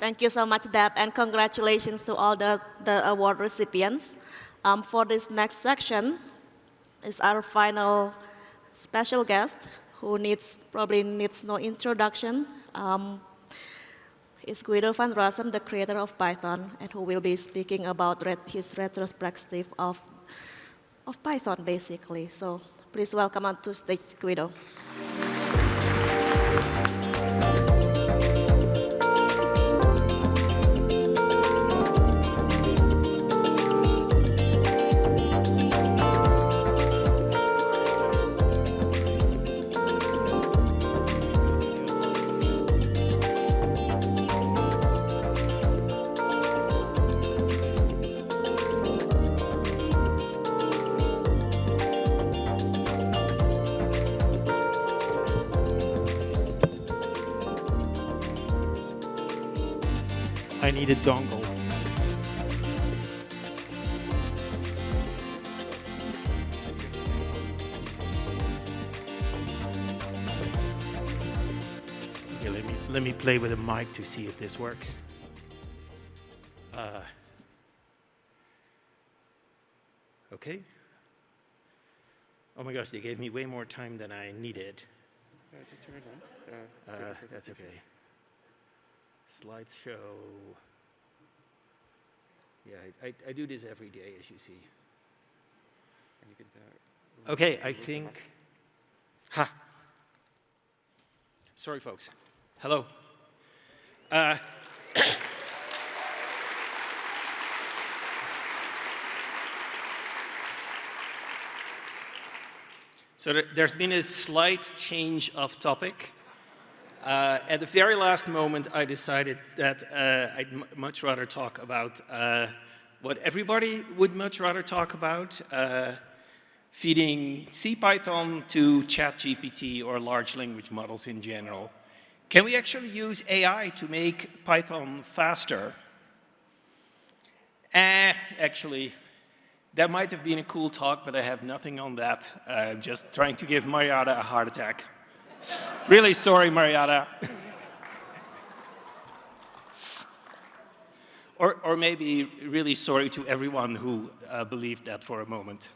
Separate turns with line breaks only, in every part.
Thank you so much, Deb, and congratulations to all the award recipients. For this next section is our final special guest who probably needs no introduction. It's Guido van Rossum, the creator of Python, and who will be speaking about his retrospective of Python, basically. So please welcome on to stage, Guido.
I need a dongle. Okay, let me play with a mic to see if this works. Okay. Oh my gosh, they gave me way more time than I needed.
Just turn it on.
That's okay. Slideshow. Yeah, I do this every day, as you see.
And you could,
okay, I think. Ha. Sorry, folks. Hello. So there's been a slight change of topic. At the very last moment, I decided that I'd much rather talk about what everybody would much rather talk about, feeding CPython to ChatGPT or large language models in general. Can we actually use AI to make Python faster? Actually, that might have been a cool talk, but I have nothing on that. I'm just trying to give Marietta a heart attack. Really sorry, Marietta. or maybe really sorry to everyone who believed that for a moment.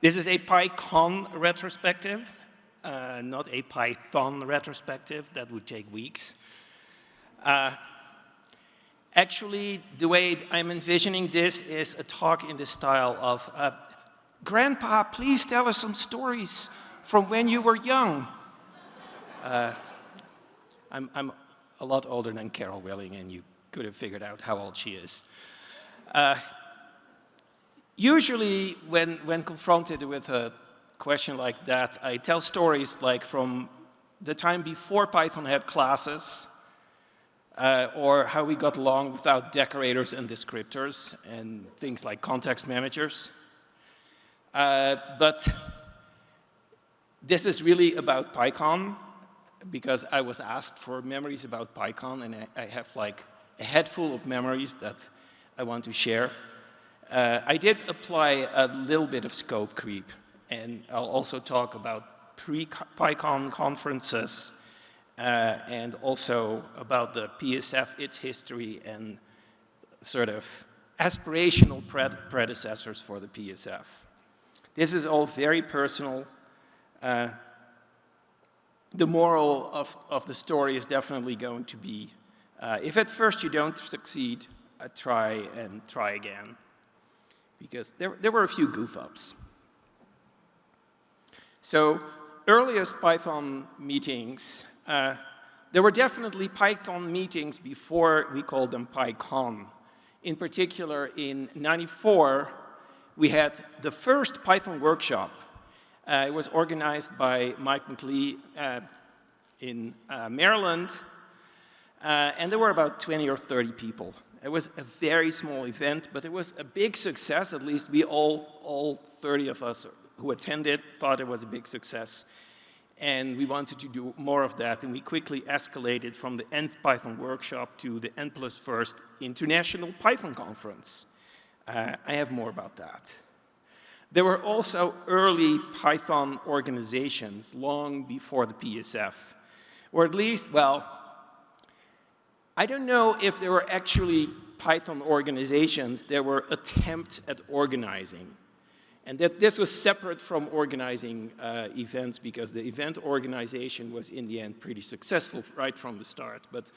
This is a PyCon retrospective, not a Python retrospective. That would take weeks. Actually, the way I'm envisioning this is a talk in the style of, Grandpa, please tell us some stories from when you were young. I'm a lot older than Carol Welling, and you could have figured out how old she is. Usually, when confronted with a question like that, I tell stories like from the time before Python had classes, or how we got along without decorators and descriptors, and things like context managers. But this is really about PyCon, because I was asked for memories about PyCon, and I have like a head full of memories that I want to share. I did apply a little bit of scope creep, and I'll also talk about pre-PyCon conferences, and also about the PSF, its history, and sort of aspirational predecessors for the PSF. This is all very personal. The moral of the story is definitely going to be, if at first you don't succeed, try and try again. Because there were a few goof-ups. So, earliest Python meetings, there were definitely Python meetings before we called them PyCon. In particular, in '94, we had the first Python workshop. It was organized by Mike McLean in Maryland, and there were about 20 or 30 people. It was a very small event, but it was a big success. At least we all 30 of us who attended thought it was a big success. And we wanted to do more of that, and we quickly escalated from the nth Python workshop to the N+1st International Python Conference. I have more about that. There were also early Python organizations long before the PSF, or at least, well, I don't know if there were actually Python organizations that were attempts at organizing. And that this was separate from organizing events, because the event organization was in the end pretty successful right from the start. But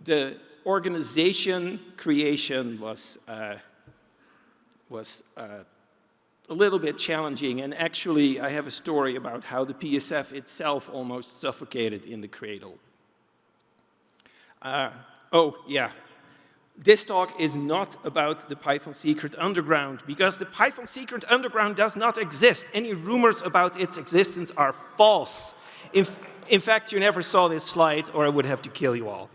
the organization creation was a little bit challenging. And actually, I have a story about how the PSF itself almost suffocated in the cradle. Oh, yeah. This talk is not about the Python Secret Underground, because the Python Secret Underground does not exist. Any rumors about its existence are false. In fact, you never saw this slide, or I would have to kill you all.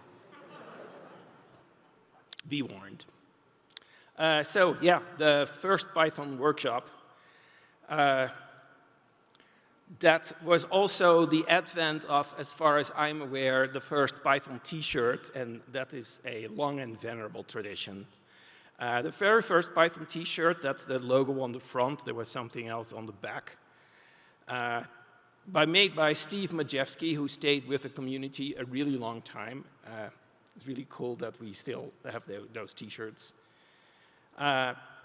Be warned. So, yeah, the first Python workshop. That was also the advent of, as far as I'm aware, the first Python t-shirt, and that is a long and venerable tradition. The very first Python t-shirt, that's the logo on the front. There was something else on the back. Made by Steve Majewski, who stayed with the community a really long time. It's really cool that we still have those t-shirts.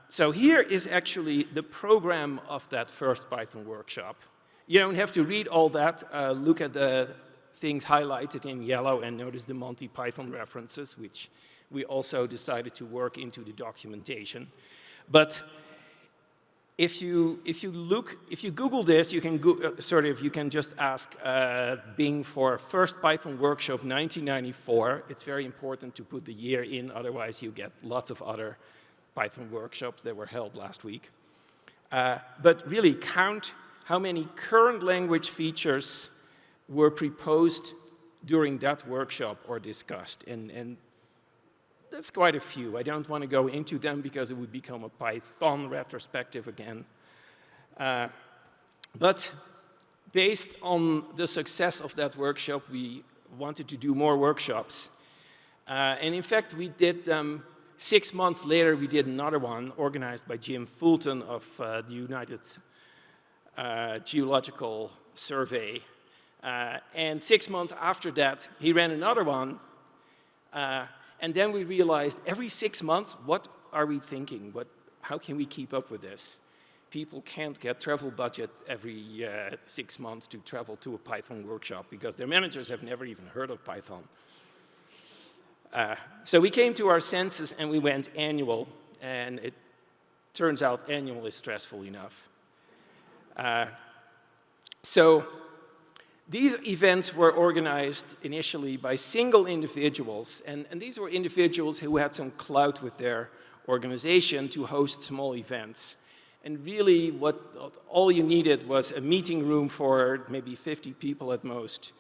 So here is actually the program of that first Python workshop. You don't have to read all that. Look at the things highlighted in yellow and notice the Monty Python references, which we also decided to work into the documentation. But if you Google this, you can you can just ask Bing for first Python workshop 1994. It's very important to put the year in, otherwise you get lots of other Python workshops that were held last week. But really count how many current language features were proposed during that workshop or discussed. And that's quite a few. I don't want to go into them because it would become a Python retrospective again. But based on the success of that workshop, we wanted to do more workshops. And in fact, we did them 6 months later. We did another one organized by Jim Fulton of the United Geological Survey. And 6 months after that, he ran another one. And then we realized every 6 months, what are we thinking? How can we keep up with this? People can't get travel budget every 6 months to travel to a Python workshop because their managers have never even heard of Python. So we came to our senses and we went annual. And it turns out annual is stressful enough. So these events were organized initially by single individuals, and these were individuals who had some clout with their organization to host small events. And really, all you needed was a meeting room for maybe 50 people at most.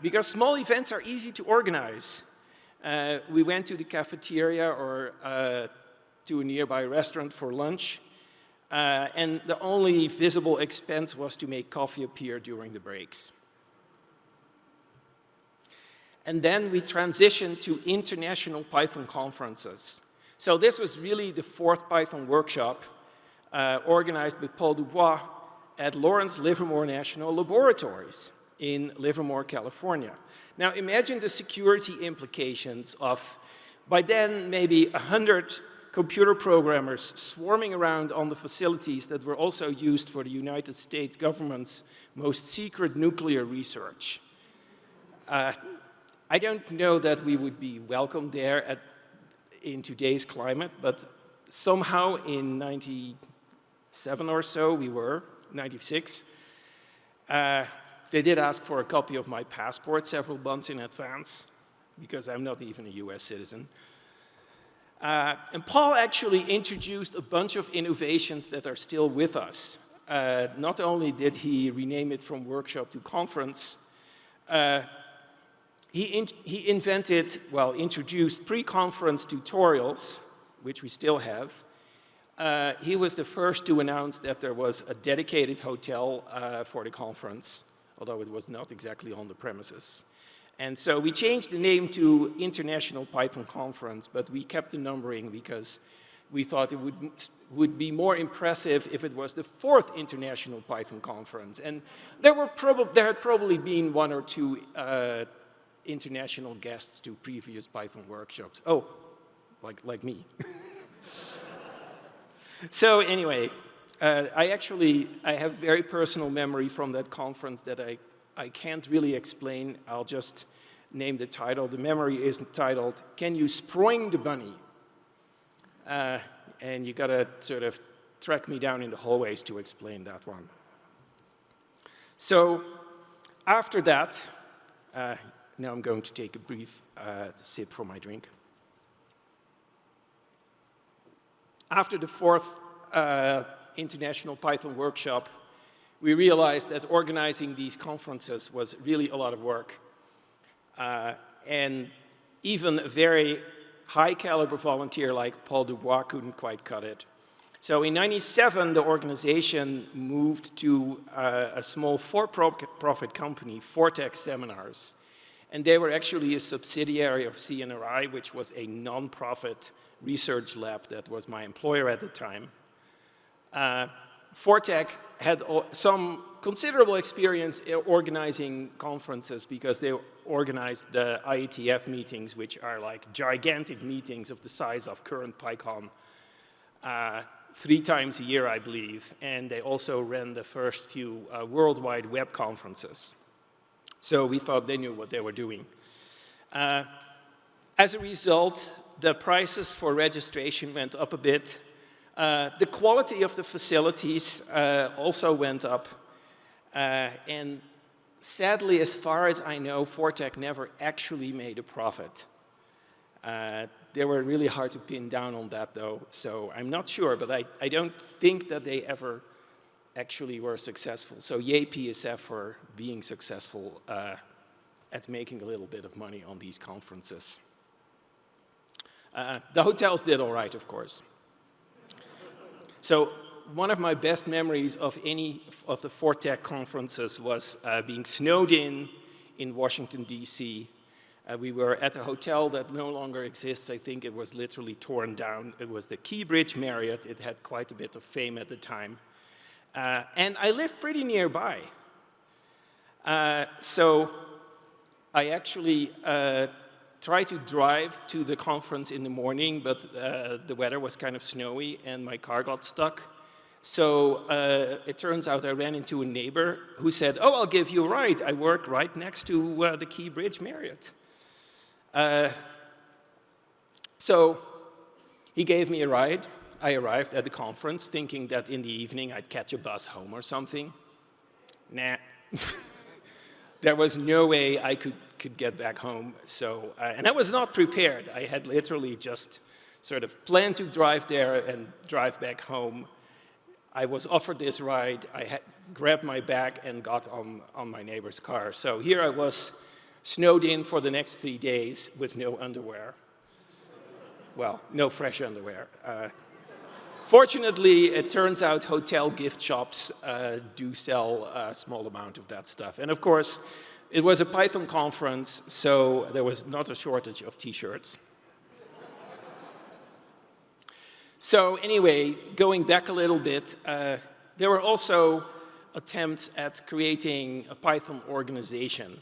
Because small events are easy to organize. We went to the cafeteria or to a nearby restaurant for lunch. And the only visible expense was to make coffee appear during the breaks. And then we transitioned to international Python conferences. So this was really the fourth Python workshop organized by Paul Dubois at Lawrence Livermore National Laboratories in Livermore, California. Now imagine the security implications of, by then, maybe 100 computer programmers swarming around on the facilities that were also used for the United States government's most secret nuclear research. I don't know that we would be welcome there in today's climate, but somehow in 97 or so we were, 96. They did ask for a copy of my passport several months in advance, because I'm not even a US citizen. And Paul actually introduced a bunch of innovations that are still with us. Not only did he rename it from workshop to conference, he introduced pre-conference tutorials, which we still have. He was the first to announce that there was a dedicated hotel for the conference, although it was not exactly on the premises. And so we changed the name to International Python Conference, but we kept the numbering because we thought it would be more impressive if it was the fourth International Python Conference. And there had probably been one or two international guests to previous Python workshops. Oh, like me. So anyway, I have very personal memory from that conference that I can't really explain. I'll just name the title. The memory is titled, "Can You Sproing the Bunny?" And you gotta sort of track me down in the hallways to explain that one. So after that, now I'm going to take a brief sip from my drink. After the fourth International Python workshop, we realized that organizing these conferences was really a lot of work. And even a very high-caliber volunteer like Paul Dubois couldn't quite cut it. So in '97, the organization moved to a small for-profit company, Fortech Seminars. And they were actually a subsidiary of CNRI, which was a non-profit research lab that was my employer at the time. Fortech had some considerable experience organizing conferences because they organized the IETF meetings, which are like gigantic meetings of the size of current PyCon, 3 times a year, I believe. And they also ran the first few worldwide web conferences. So we thought they knew what they were doing. As a result, the prices for registration went up a bit. The quality of the facilities also went up. And sadly, as far as I know, Fortech never actually made a profit. They were really hard to pin down on that, though, so I'm not sure, but I don't think that they ever actually were successful. So yay PSF for being successful at making a little bit of money on these conferences. The hotels did all right, of course. So one of my best memories of any of the Fortech conferences was being snowed in Washington, D.C. We were at a hotel that no longer exists. I think it was literally torn down. It was the Key Bridge Marriott. It had quite a bit of fame at the time. And I lived pretty nearby. So I actually tried to drive to the conference in the morning, but the weather was kind of snowy and my car got stuck. So it turns out I ran into a neighbor who said, "Oh, I'll give you a ride. I work right next to the Key Bridge Marriott." So he gave me a ride. I arrived at the conference thinking that in the evening I'd catch a bus home or something. Nah. There was no way I could get back home. So, and I was not prepared. I had literally just sort of planned to drive there and drive back home. I was offered this ride. I had grabbed my bag and got on my neighbor's car. So here I was, snowed in for the next 3 days with no underwear. Well, no fresh underwear. Fortunately, it turns out hotel gift shops do sell a small amount of that stuff. And of course, it was a Python conference, so there was not a shortage of t-shirts. So anyway, going back a little bit, there were also attempts at creating a Python organization.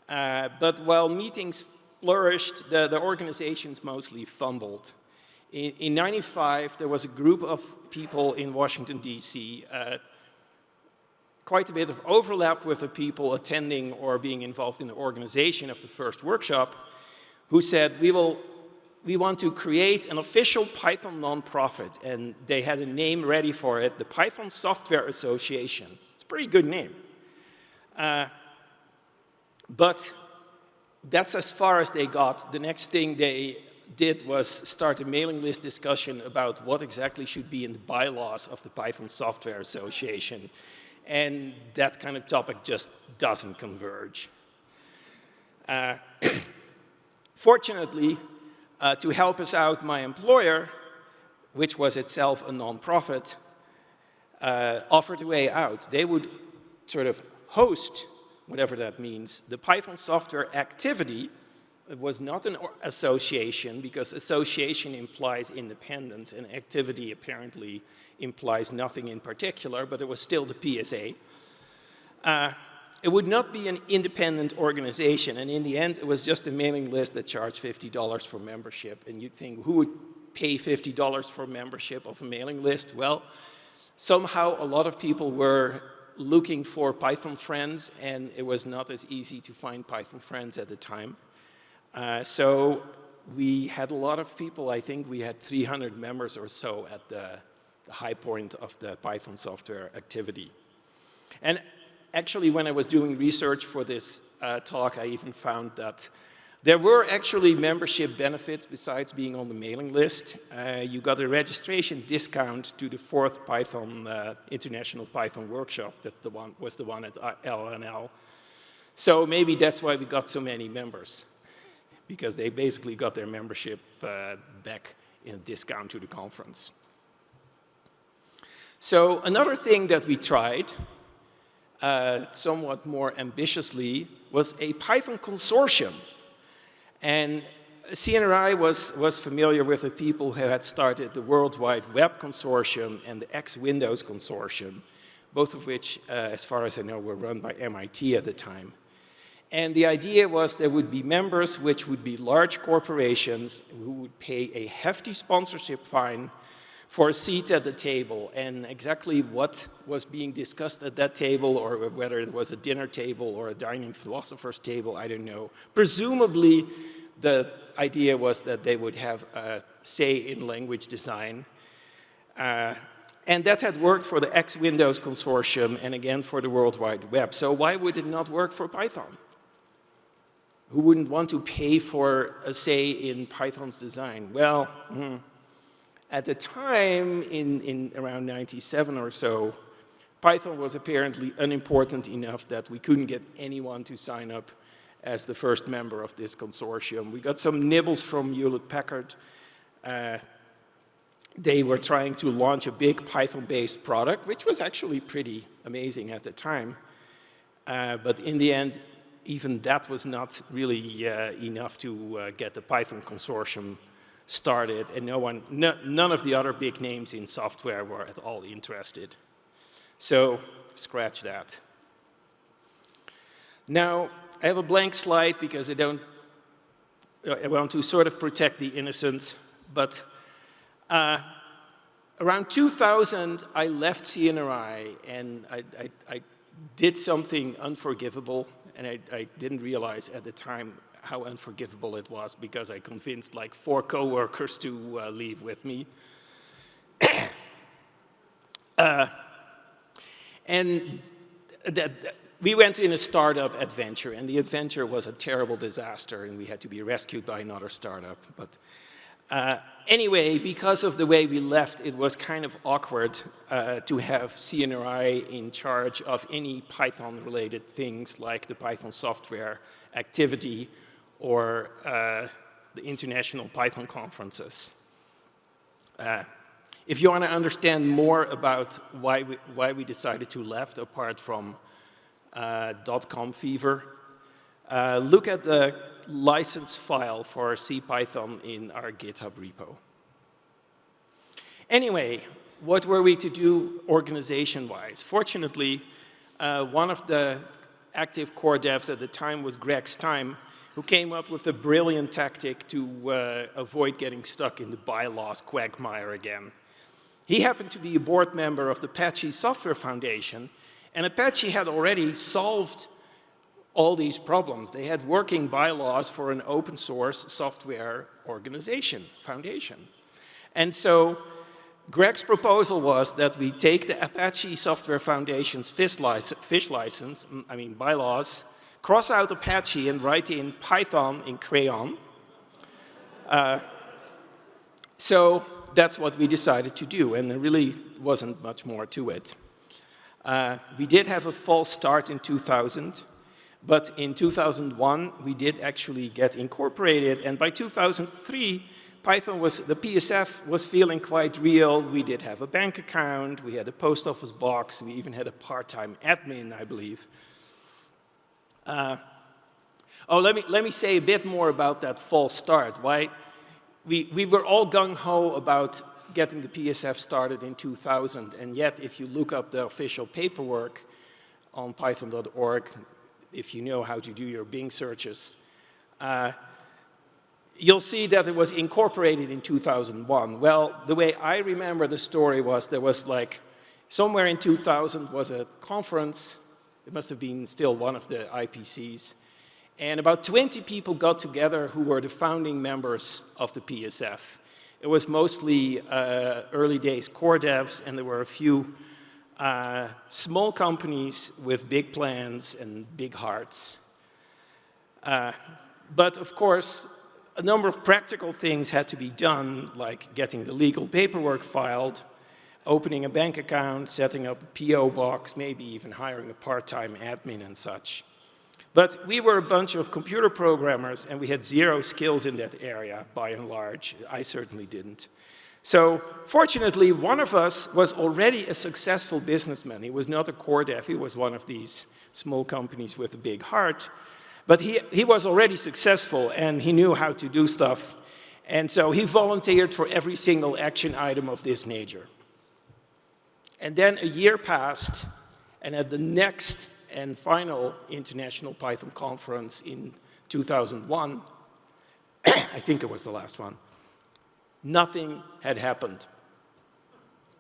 But while meetings flourished, the organizations mostly fumbled. In '95, there was a group of people in Washington, D.C., quite a bit of overlap with the people attending or being involved in the organization of the first workshop, who said, we want to create an official Python nonprofit, and they had a name ready for it, the Python Software Association. It's a pretty good name. But that's as far as they got. The next thing they did was start a mailing list discussion about what exactly should be in the bylaws of the Python Software Association. And that kind of topic just doesn't converge. Fortunately, to help us out, my employer, which was itself a nonprofit, offered a way out. They would sort of host, whatever that means, the Python software activity. It was not an association, because association implies independence, and activity apparently implies nothing in particular, but it was still the PSA. it would not be an independent organization, and in the end, it was just a mailing list that charged $50 for membership. And you'd think, who would pay $50 for membership of a mailing list? Well, somehow a lot of people were looking for Python friends, and it was not as easy to find Python friends at the time. So we had a lot of people. I think we had 300 members or so at the high point of the Python software activity. And actually, when I was doing research for this talk, I even found that there were actually membership benefits besides being on the mailing list. You got a registration discount to the 4th Python International Python Workshop. That's the one, was the one at LNL. So maybe that's why we got so many members, because they basically got their membership back in a discount to the conference. So another thing that we tried, somewhat more ambitiously, was a Python consortium. And CNRI was familiar with the people who had started the World Wide Web Consortium and the X Windows Consortium, both of which, as far as I know, were run by MIT at the time. And the idea was there would be members, which would be large corporations, who would pay a hefty sponsorship fine for a seat at the table. And exactly what was being discussed at that table, or whether it was a dinner table or a dining philosopher's table, I don't know. Presumably, the idea was that they would have a say in language design. And that had worked for the X Windows Consortium and again for the World Wide Web. So why would it not work for Python? Who wouldn't want to pay for a say in Python's design? Well, at the time, in around 97 or so, Python was apparently unimportant enough that we couldn't get anyone to sign up as the first member of this consortium. We got some nibbles from Hewlett-Packard. They were trying to launch a big Python-based product, which was actually pretty amazing at the time. But in the end, even that was not really enough to get the Python consortium started, and none of the other big names in software were at all interested. So, scratch that. Now, I have a blank slide because I want to sort of protect the innocent, but around 2000, I left CNRI, and I did something unforgivable, and I didn't realize at the time how unforgivable it was, because I convinced like 4 coworkers to leave with me. And we went in a startup adventure, and the adventure was a terrible disaster, and we had to be rescued by another startup. But anyway, because of the way we left, it was kind of awkward to have CNRI in charge of any Python-related things like the Python software activity or the international Python conferences. If you want to understand more about why we decided to left, apart from .com fever, look at the license file for CPython in our GitHub repo. Anyway, what were we to do organization-wise? Fortunately, one of the active core devs at the time was Greg Stein, who came up with a brilliant tactic to avoid getting stuck in the bylaws quagmire again. He happened to be a board member of the Apache Software Foundation, and Apache had already solved all these problems. They had working bylaws for an open source software organization, foundation. And so Greg's proposal was that we take the Apache Software Foundation's fish license, bylaws, cross out Apache and write in Python in crayon. So that's what we decided to do, and there really wasn't much more to it. We did have a false start in 2000, but in 2001, we did actually get incorporated, and by 2003, the PSF was feeling quite real. We did have a bank account, we had a post office box, we even had a part-time admin, I believe. Let me say a bit more about that false start. Why we were all gung-ho about getting the PSF started in 2000, and yet if you look up the official paperwork, on python.org, if you know how to do your Bing searches, you'll see that it was incorporated in 2001. Well, the way I remember the story was there was like, somewhere in 2000 was a conference. It must have been still one of the IPCs. And about 20 people got together who were the founding members of the PSF. It was mostly early days core devs, and there were a few small companies with big plans and big hearts. But of course, a number of practical things had to be done, like getting the legal paperwork filed, opening a bank account, setting up a PO box, maybe even hiring a part-time admin and such. But we were a bunch of computer programmers, and we had zero skills in that area, by and large. I certainly didn't. So fortunately, one of us was already a successful businessman. He was not a core dev. He was one of these small companies with a big heart. But he was already successful, and he knew how to do stuff. And so he volunteered for every single action item of this nature. And then a year passed, and at the next and final International Python Conference in 2001, I think it was the last one, nothing had happened.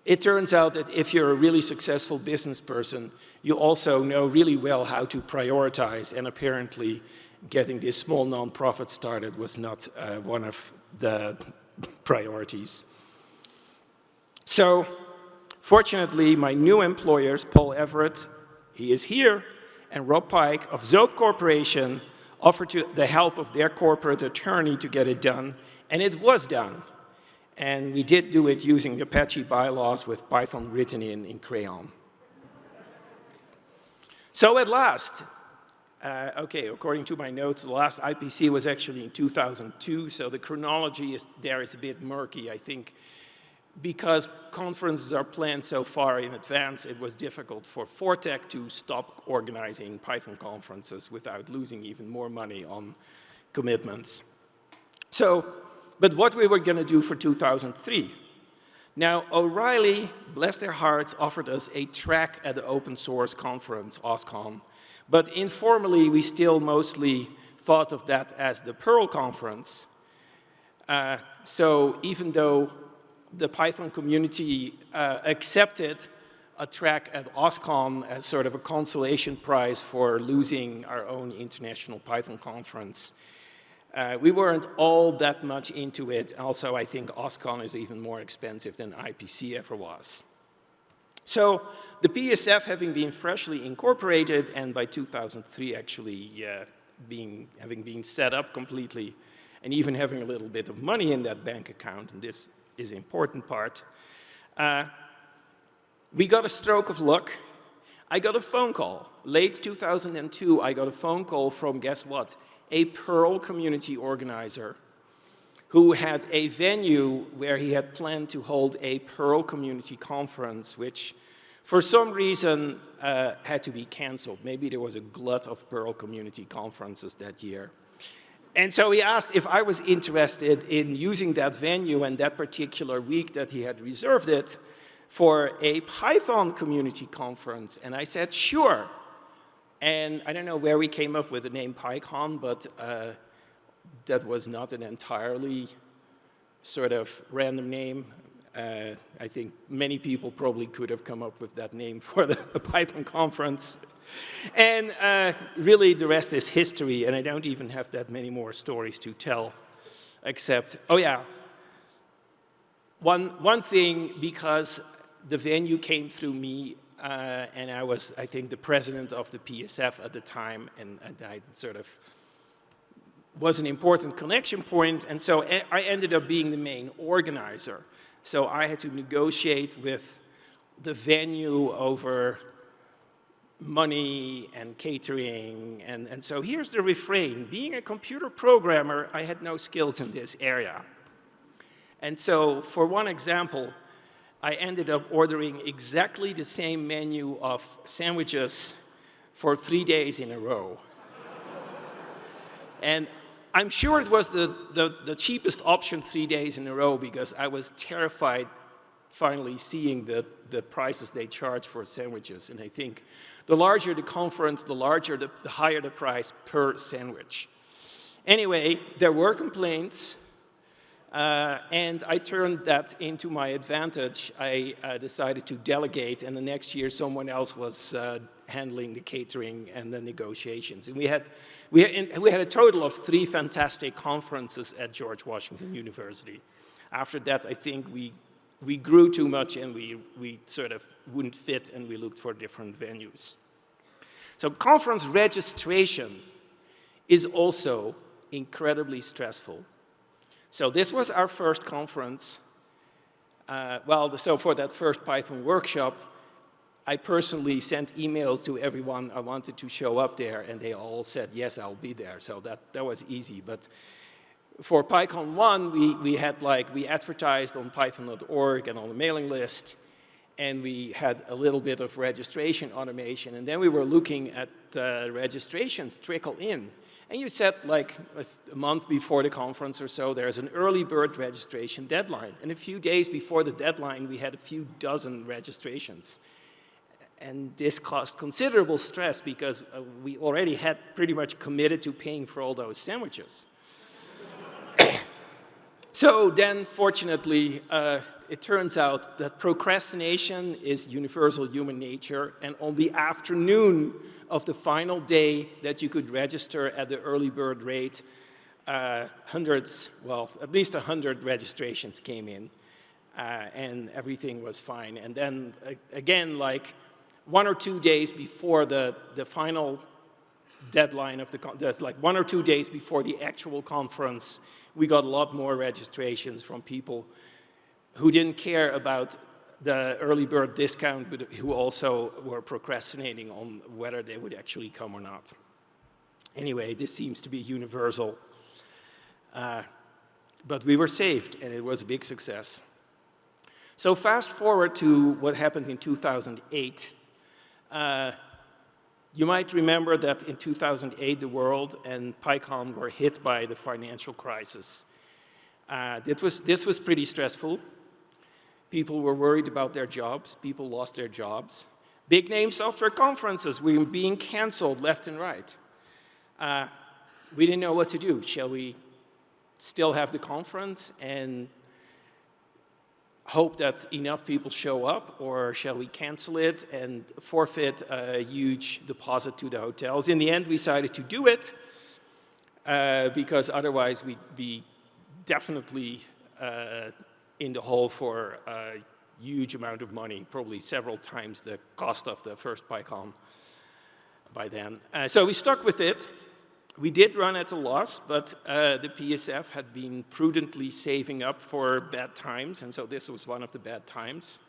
It turns out that if you're a really successful business person, you also know really well how to prioritize, and apparently getting this small nonprofit started was not one of the priorities. So, fortunately, my new employers, Paul Everett, he is here, and Rob Pike of Zope Corporation offered the help of their corporate attorney to get it done, and it was done. And we did do it using Apache bylaws with Python written in crayon. So at last, okay, according to my notes, the last IPC was actually in 2002, so the chronology is a bit murky, I think. Because conferences are planned so far in advance, it was difficult for Fortech to stop organizing Python conferences without losing even more money on commitments. So, but what we were going to do for 2003. Now, O'Reilly, bless their hearts, offered us a track at the open source conference, OSCON. But informally, we still mostly thought of that as the Perl conference. So even though the Python community accepted a track at OSCON as sort of a consolation prize for losing our own international Python conference, we weren't all that much into it. Also, I think OSCON is even more expensive than IPC ever was. So the PSF having been freshly incorporated, and by 2003 actually having been set up completely, and even having a little bit of money in that bank account, and this is the important part, we got a stroke of luck. I got a phone call. Late 2002, I got a phone call from, guess what? A Perl community organizer who had a venue where he had planned to hold a Perl community conference, which for some reason had to be canceled. Maybe there was a glut of Perl community conferences that year. And so he asked if I was interested in using that venue and that particular week that he had reserved it for a Python community conference. And I said, sure. And I don't know where we came up with the name PyCon, but that was not an entirely sort of random name. I think many people probably could have come up with that name for the Python conference. And really, the rest is history, and I don't even have that many more stories to tell, except, oh yeah, one thing, because the venue came through me, and I was, I think, the president of the PSF at the time, and I sort of was an important connection point, and so I ended up being the main organizer. So I had to negotiate with the venue over money and catering, and so here's the refrain. Being a computer programmer, I had no skills in this area. And so, for one example, I ended up ordering exactly the same menu of sandwiches for 3 days in a row. And I'm sure it was the cheapest option 3 days in a row because I was terrified finally seeing the prices they charge for sandwiches. And I think the larger the conference, the higher the price per sandwich. Anyway, there were complaints, and I turned that into my advantage. I decided to delegate, and the next year someone else was handling the catering and the negotiations. And we had a total of 3 fantastic conferences at George Washington University. After that, I think we grew too much and we sort of wouldn't fit, and we looked for different venues. So conference registration is also incredibly stressful. So this was our first conference. So for that first Python workshop, I personally sent emails to everyone I wanted to show up there, and they all said, yes, I'll be there. So that was easy. But for PyCon 1, we advertised on python.org and on the mailing list, and we had a little bit of registration automation. And then we were looking at registrations trickle in. And you said, like, a month before the conference or so, there's an early bird registration deadline. And a few days before the deadline, we had a few dozen registrations. And this caused considerable stress because we already had pretty much committed to paying for all those sandwiches. So then, fortunately, it turns out that procrastination is universal human nature. And on the afternoon of the final day that you could register at the early bird rate, at least 100 registrations came in, and everything was fine. And then, again, like 1 or 2 days before the final deadline of like 1 or 2 days before the actual conference, we got a lot more registrations from people who didn't care about the early bird discount, but who also were procrastinating on whether they would actually come or not. Anyway, this seems to be universal. But we were saved, and it was a big success. So fast forward to what happened in 2008. You might remember that in 2008, the world and PyCon were hit by the financial crisis. This was pretty stressful. People were worried about their jobs. People lost their jobs. Big name software conferences were being canceled left and right. We didn't know what to do. Shall we still have the conference and hope that enough people show up, or shall we cancel it and forfeit a huge deposit to the hotels? In the end, we decided to do it because otherwise we'd be definitely in the hole for a huge amount of money, probably several times the cost of the first PyCon by then. So we stuck with it. We did run at a loss, but the PSF had been prudently saving up for bad times, and so this was one of the bad times.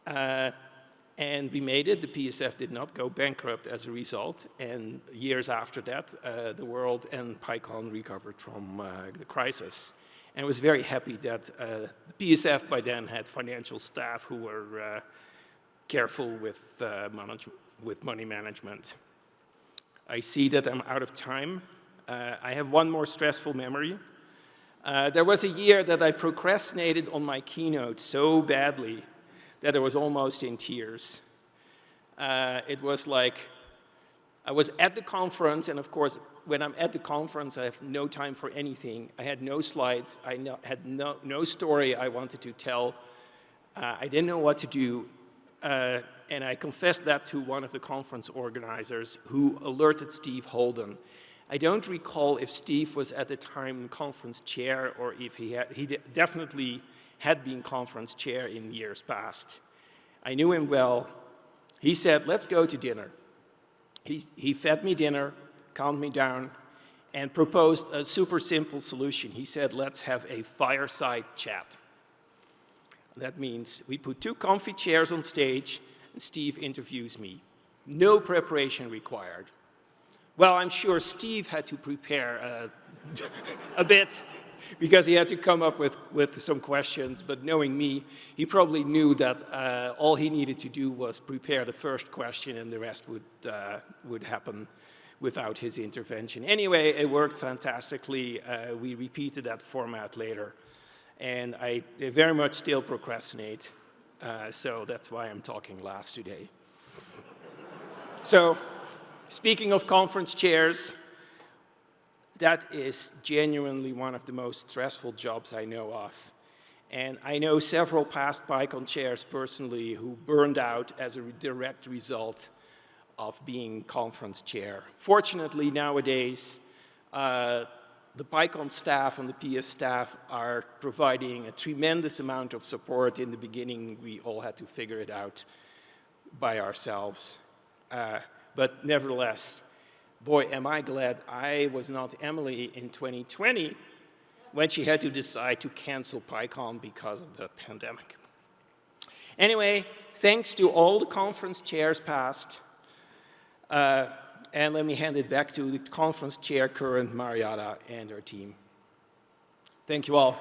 And we made it. The PSF did not go bankrupt as a result, and years after that, the world and PyCon recovered from the crisis. And I was very happy that the PSF by then had financial staff who were careful with money management. I see that I'm out of time. I have one more stressful memory. There was a year that I procrastinated on my keynote so badly that I was almost in tears. It was like I was at the conference, and of course, when I'm at the conference, I have no time for anything. I had no slides. I had no story I wanted to tell. I didn't know what to do. And I confessed that to one of the conference organizers who alerted Steve Holden. I don't recall if Steve was at the time conference chair or if he definitely had been conference chair in years past. I knew him well. He said, let's go to dinner. He fed me dinner, calmed me down, and proposed a super simple solution. He said, let's have a fireside chat. That means we put 2 comfy chairs on stage, and Steve interviews me. No preparation required. Well, I'm sure Steve had to prepare a bit, because he had to come up with some questions, but knowing me, he probably knew that all he needed to do was prepare the first question, and the rest would happen without his intervention. Anyway, it worked fantastically. We repeated that format later. And I very much still procrastinate, so that's why I'm talking last today. So, speaking of conference chairs, that is genuinely one of the most stressful jobs I know of. And I know several past PyCon chairs personally who burned out as a direct result of being conference chair. Fortunately, nowadays, the PyCon staff and the PS staff are providing a tremendous amount of support. In the beginning, we all had to figure it out by ourselves. But nevertheless, boy, am I glad I was not Emily in 2020 when she had to decide to cancel PyCon because of the pandemic. Anyway, thanks to all the conference chairs past, and let me hand it back to the conference chair current, Marietta, and her team. Thank you all.